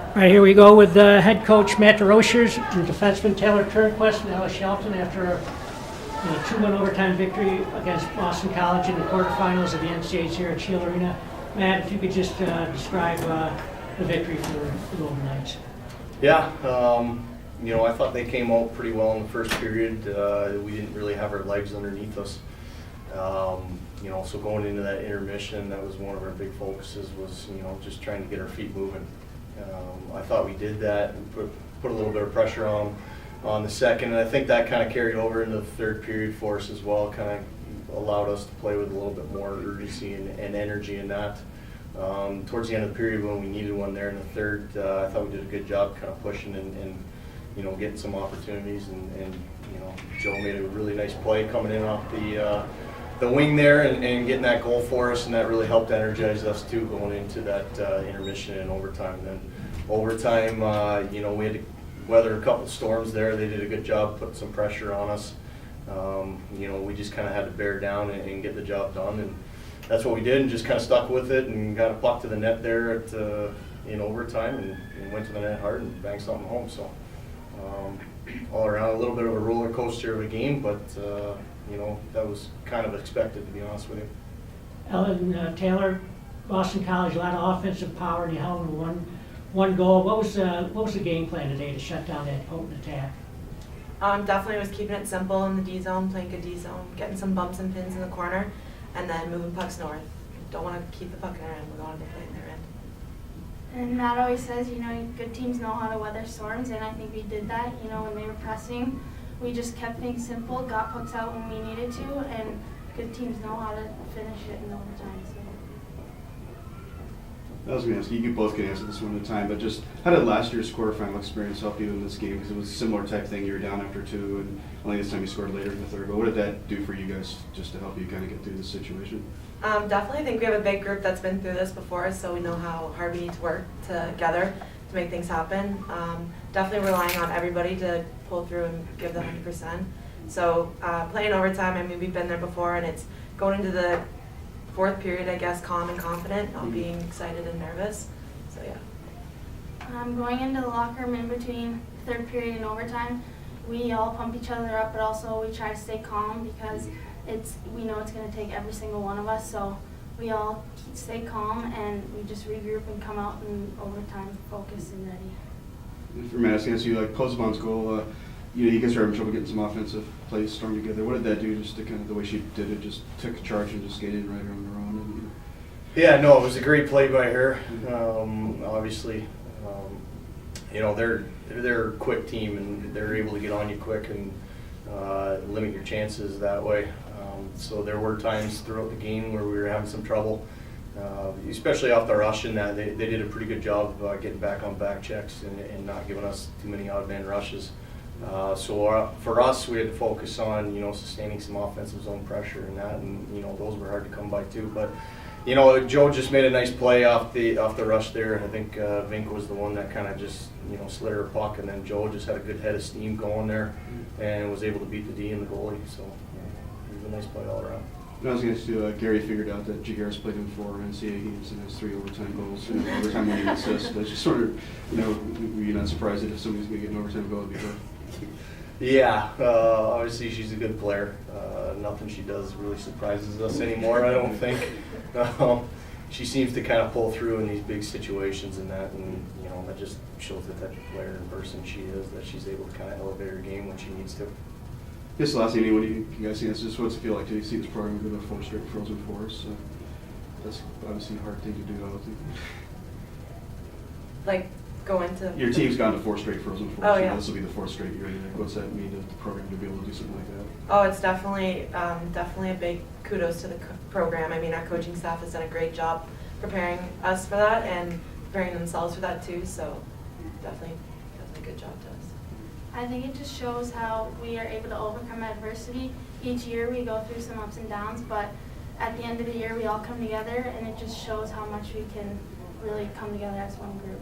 All right, here we go with head coach Matt Desrosiers and defenseman Taylor Turnquist and Ella Shelton after a 2-1 overtime victory against Boston College in the quarterfinals of the NCAA here at Shield Arena. Matt, if you could just describe the victory for the Golden Knights. Yeah, I thought they came out pretty well in the first period. We didn't really have our legs underneath us. So going into that intermission, that was one of our big focuses was, just trying to get our feet moving. I thought we did that and put a little bit of pressure on the second, and I think that kind of carried over into the third period for us as well, kind of allowed us to play with a little bit more urgency and energy in that. Towards the end of the period when we needed one there in the third, I thought we did a good job kind of pushing and getting some opportunities, and Joe made a really nice play coming in off the wing there and getting that goal for us, and that really helped energize us too going into that intermission and overtime. And then overtime, we had to weather a couple of storms there. They did a good job putting some pressure on us. We just kind of had to bear down and get the job done, and that's what we did, and just kind of stuck with it and got a puck to the net there in overtime and went to the net hard and banged something home. So all around a little bit of a roller coaster of a game, but that was kind of expected, to be honest with you. Ellen, Taylor, Boston College, a lot of offensive power, and you held them to one goal. What was the game plan today to shut down that potent attack? Definitely was keeping it simple in the D zone, playing good D zone, getting some bumps and pins in the corner, and then moving pucks north. Don't want to keep the puck in our end. We want to play in their end. And Matt always says, good teams know how to weather storms, and I think we did that. When they were pressing, we just kept things simple, got pucks out when we needed to, and good teams know how to finish it in overtime. So. I was going to ask you both can answer this one at a time, but just how did last year's quarterfinal experience help you in this game? Because it was a similar type thing. You were down after two, and only this time you scored later in the third. But what did that do for you guys just to help you kind of get through this situation? Definitely think we have a big group that's been through this before, so we know how hard we need to work together to make things happen. Definitely relying on everybody to pull through and give the 100%. So playing overtime, we've been there before, and it's going into the fourth period, I guess, calm and confident, not being excited and nervous. So yeah. Going into the locker room in between third period and overtime, we all pump each other up, but also we try to stay calm because we know it's going to take every single one of us. So we all stay calm and we just regroup and come out in overtime focused and ready. For Matt, I was going to ask you, Pozzebon's goal, you guys are having trouble getting some offensive plays strung together. What did that do just to kind of the way she did it, just took a charge and just skated right on her own? Yeah, no, it was a great play by her. Obviously, they're a quick team and they're able to get on you quick and limit your chances that way. So there were times throughout the game where we were having some trouble, especially off the rush, in that they did a pretty good job of getting back on back checks and not giving us too many odd man rushes. So for us, we had to focus on sustaining some offensive zone pressure and that, and those were hard to come by too. But Joe just made a nice play off the rush there. I think Vink was the one that kind of just slid her puck, and then Joe just had a good head of steam going there and was able to beat the D and the goalie. So it was a nice play all around. I was going to do, Gary figured out that Jaguars played in 4 NCAA games and has 3 overtime goals, overtime winning assists. But just sort of, were you not surprised that if somebody's going to get an overtime goal, it'd be her? Yeah, obviously she's a good player. Nothing she does really surprises us anymore, I don't think. She seems to kind of pull through in these big situations and that, and that just shows the type of player and person she is, that she's able to kind of elevate her game when she needs to. This last evening, what do you guys see? What's it feel like to see this program go to 4 straight Frozen Fours? That's obviously a hard thing to do, I don't think. Like, go into... Your team's gone to 4 straight Frozen Fours. Oh, yeah. This will be the 4th straight year. What's that mean to the program to be able to do something like that? Oh, it's definitely a big kudos to the program. Our coaching staff has done a great job preparing us for that and preparing themselves for that too. So definitely a good job to us. I think it just shows how we are able to overcome adversity. Each year we go through some ups and downs, but at the end of the year we all come together, and it just shows how much we can really come together as one group.